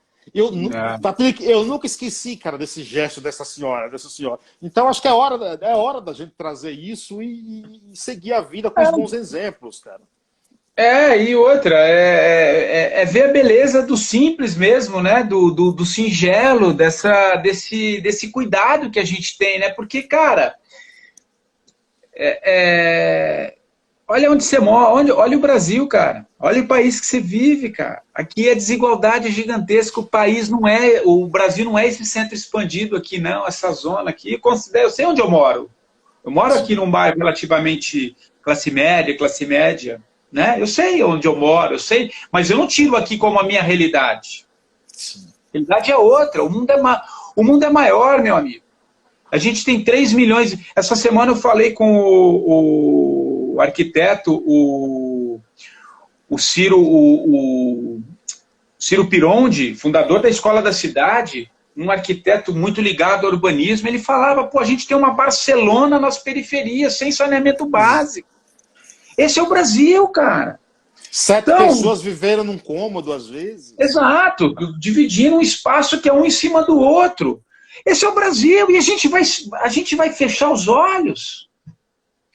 Patrick, eu nunca esqueci, cara, desse gesto dessa senhora. Então, acho que é hora da gente trazer isso e seguir a vida com os bons exemplos, cara. E outra, ver a beleza do simples mesmo, né? Do singelo, desse cuidado que a gente tem, né? Porque, cara, olha onde você mora, olha o Brasil, cara. Olha o país que você vive, cara. Aqui a desigualdade é gigantesca, o Brasil não é esse centro expandido aqui, não, essa zona aqui. Eu sei onde eu moro. Eu moro aqui num bairro relativamente classe média. Né? Eu sei onde eu moro, mas eu não tiro aqui como a minha realidade. Sim. A realidade é outra, o mundo é maior, meu amigo. A gente tem 3 milhões... Essa semana eu falei com o arquiteto, o Ciro Pironde, fundador da Escola da Cidade, um arquiteto muito ligado ao urbanismo. Ele falava, a gente tem uma Barcelona nas periferias, sem saneamento básico. Esse é o Brasil, cara. 7 pessoas viveram num cômodo, às vezes. Exato, dividindo um espaço que é um em cima do outro. Esse é o Brasil, e a gente vai fechar os olhos.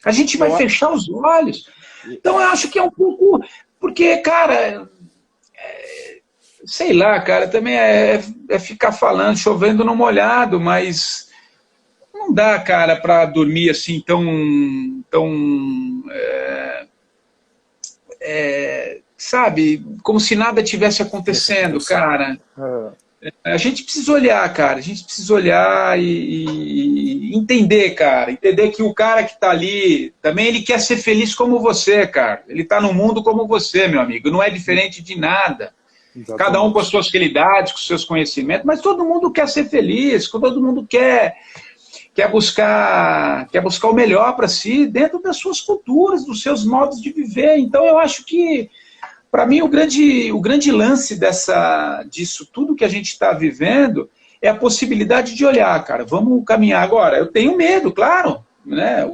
A gente vai fechar os olhos. Então, eu acho que é um pouco... Porque, cara, sei lá, cara, também é ficar falando, chovendo no molhado, mas não dá, cara, para dormir assim sabe, como se nada tivesse acontecendo, cara. A gente precisa olhar, cara, a gente precisa olhar e entender, cara, entender que o cara que tá ali, também ele quer ser feliz como você, cara. Ele tá no mundo como você, meu amigo, não é diferente de nada. Exatamente. Cada um com as suas qualidades, com os seus conhecimentos, mas todo mundo quer ser feliz, todo mundo quer buscar o melhor para si, dentro das suas culturas, dos seus modos de viver. Então eu acho que, para mim, o grande lance disso tudo que a gente está vivendo é a possibilidade de olhar, cara, vamos caminhar agora. Eu tenho medo, claro, né?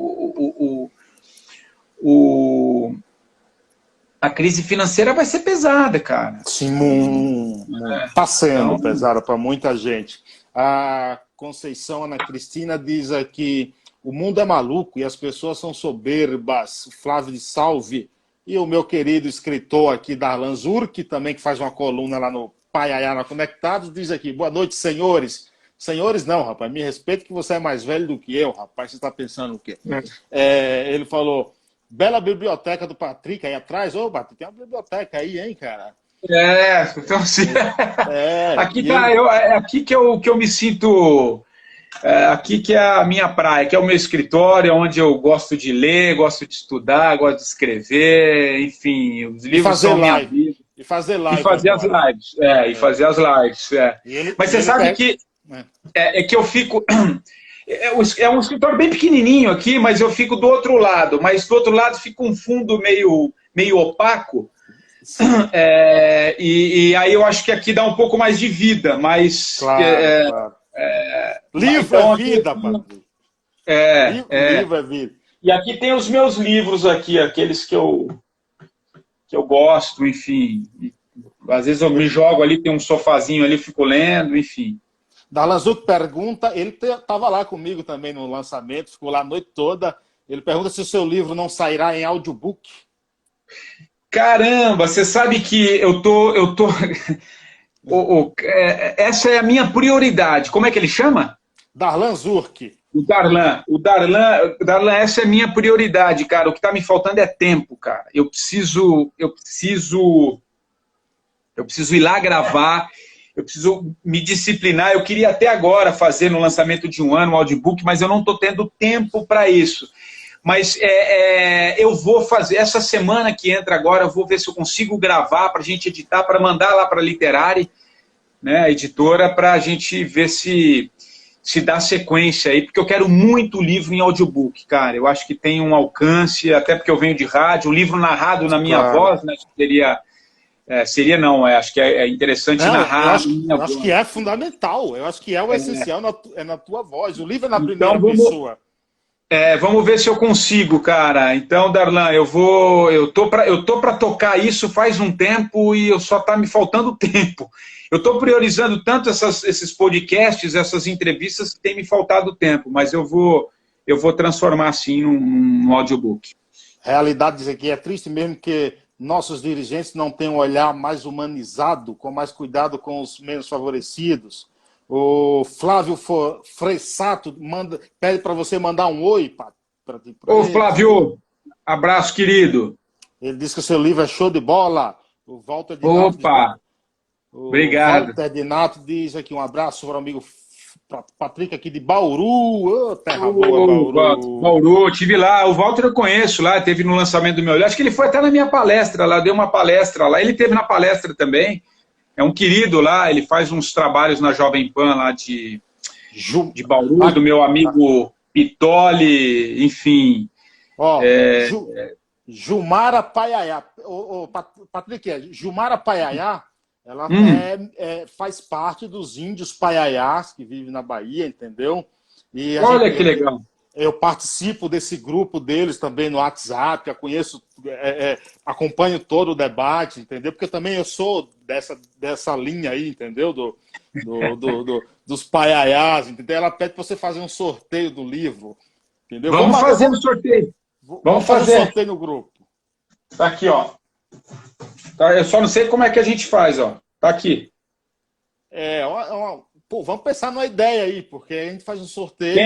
A crise financeira vai ser pesada, cara. Sim, está sendo Então, pesada para muita gente. A Conceição Ana Cristina diz aqui, o mundo é maluco e as pessoas são soberbas. Flávio de Salve. E o meu querido escritor aqui, Darlan Zurk, também que faz uma coluna lá no Paiaiana Conectados, diz aqui, boa noite, senhores. Senhores não, rapaz, me respeito que você é mais velho do que eu, rapaz, você está pensando o quê? Ele falou, bela biblioteca do Patrick aí atrás. Ô, Patrick, tem uma biblioteca aí, hein, cara? então assim, aqui que eu me sinto... aqui que é a minha praia, que é o meu escritório, onde eu gosto de ler, gosto de estudar, gosto de escrever, enfim, os livros são minha vida. E fazer live. E fazer as lives, e fazer as lives. Mas você sabe que que eu fico... É um escritório bem pequenininho aqui, mas eu fico do outro lado. Mas do outro lado fica um fundo meio opaco. E aí eu acho que aqui dá um pouco mais de vida, mas... Claro. Livro então, é vida, Patrick. Livro é vida. E aqui tem os meus livros aqui, aqueles que eu gosto, enfim. Às vezes eu me jogo ali, tem um sofazinho ali, fico lendo, enfim. Dalanzuc pergunta, ele estava lá comigo também no lançamento, ficou lá a noite toda. Ele pergunta se o seu livro não sairá em audiobook. Caramba, você sabe que eu tô... essa é a minha prioridade. Como é que ele chama? Darlan Zurk. O Darlan, essa é a minha prioridade, cara. O que está me faltando é tempo, cara. Eu preciso ir lá gravar, eu preciso me disciplinar. Eu queria até agora fazer no lançamento de um ano um audiobook, mas eu não estou tendo tempo para isso. Mas eu vou fazer, essa semana que entra agora, eu vou ver se eu consigo gravar para a gente editar, para mandar lá para a Literary, né, a editora, para a gente ver se dá sequência aí, porque eu quero muito livro em audiobook, cara. Eu acho que tem um alcance, até porque eu venho de rádio, um livro narrado na minha voz, né, acho que é interessante narrar. Eu acho que é fundamental, eu acho que é o essencial na tua voz. O livro é na primeira pessoa. Vamos ver se eu consigo, cara. Então, Darlan, eu tô para tocar isso faz um tempo e só tá me faltando tempo. Eu estou priorizando tanto esses podcasts, essas entrevistas, que tem me faltado tempo, mas eu vou transformar, sim, num audiobook. Realidade diz aqui, é triste mesmo que nossos dirigentes não têm um olhar mais humanizado, com mais cuidado com os menos favorecidos. O Flávio Fressato pede para você mandar um oi para ti. Ô, Flávio, abraço, querido. Ele diz que o seu livro é show de bola. O Walter de Opa! Obrigado. Walter de Nato diz aqui um abraço para o amigo Patrick aqui de Bauru. Terra boa, Bauru. Bauru, estive lá. O Walter eu conheço lá, teve no lançamento do meu livro. Acho que ele foi até na minha palestra lá, deu uma palestra lá. Ele teve na palestra também. É um querido lá, ele faz uns trabalhos na Jovem Pan lá de Bauru, do meu amigo Pitoli, enfim. Jumara Paiaiá. Patrick, Jumara Paiaiá, ela faz parte dos índios paiaiás que vivem na Bahia, entendeu? E olha que legal. Eu participo desse grupo deles também no WhatsApp, eu conheço, acompanho todo o debate, entendeu? Porque também eu sou dessa linha aí, entendeu? Dos paiaiás, entendeu? Ela pede para você fazer um sorteio do livro, entendeu? Vamos fazer um sorteio. Vamos fazer um sorteio no grupo. Tá aqui, ó. Tá, eu só não sei como é que a gente faz, ó. Tá aqui. Pô, vamos pensar numa ideia aí, porque a gente faz um sorteio.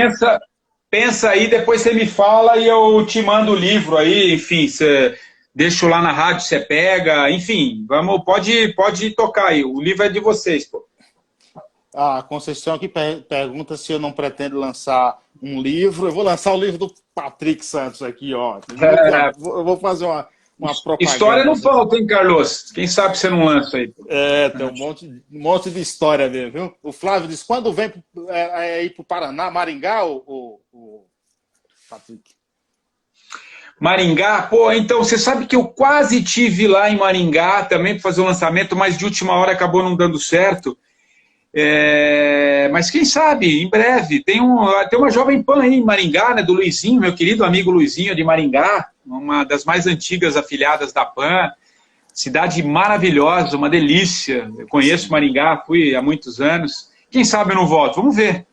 pensa aí, depois você me fala e eu te mando o livro aí, enfim, você deixa lá na rádio, você pega, enfim, pode tocar aí, o livro é de vocês, pô. A Conceição aqui pergunta se eu não pretendo lançar um livro. Eu vou lançar o livro do Patrick Santos aqui, ó. Eu vou fazer uma propaganda. História não falta, hein, Carlos? Quem sabe você não lança aí. Tem um monte de história mesmo, viu? O Flávio disse, quando vem ir para o Paraná, Maringá, o Patrick? Maringá, pô, então, você sabe que eu quase tive lá em Maringá também para fazer o lançamento, mas de última hora acabou não dando certo. Mas quem sabe, em breve, tem uma Jovem Pan aí em Maringá, né, do Luizinho, meu querido amigo Luizinho de Maringá, uma das mais antigas afiliadas da Pan, cidade maravilhosa, uma delícia, eu conheço Maringá, fui há muitos anos, quem sabe eu não volto, vamos ver.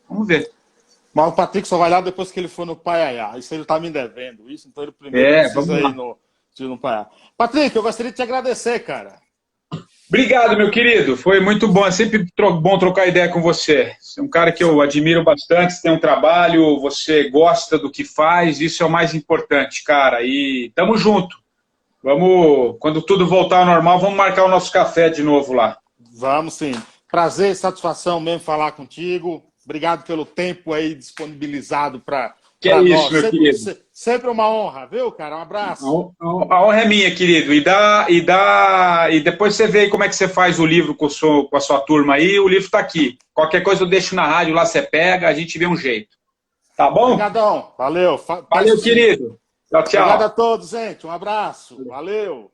Mas o Patrick só vai lá depois que ele for no Paiaiá, isso ele tá me devendo, então ele primeiro precisa ir no Paiaiá. Patrick, eu gostaria de te agradecer, cara. Obrigado, meu querido. Foi muito bom. É sempre bom trocar ideia com você. Você é um cara que eu admiro bastante. Você tem um trabalho, você gosta do que faz. Isso é o mais importante, cara. E tamo junto. Quando tudo voltar ao normal, vamos marcar o nosso café de novo lá. Vamos sim. Prazer e satisfação mesmo falar contigo. Obrigado pelo tempo aí disponibilizado para é isso, nós. Meu querido. Sempre uma honra, viu, cara? Um abraço. A honra é minha, querido. E depois você vê como é que você faz o livro com a sua turma aí. O livro está aqui. Qualquer coisa eu deixo na rádio, lá você pega, a gente vê um jeito. Tá bom? Obrigadão. Valeu. Valeu, querido. Tchau, tchau. Obrigado a todos, gente. Um abraço. Valeu.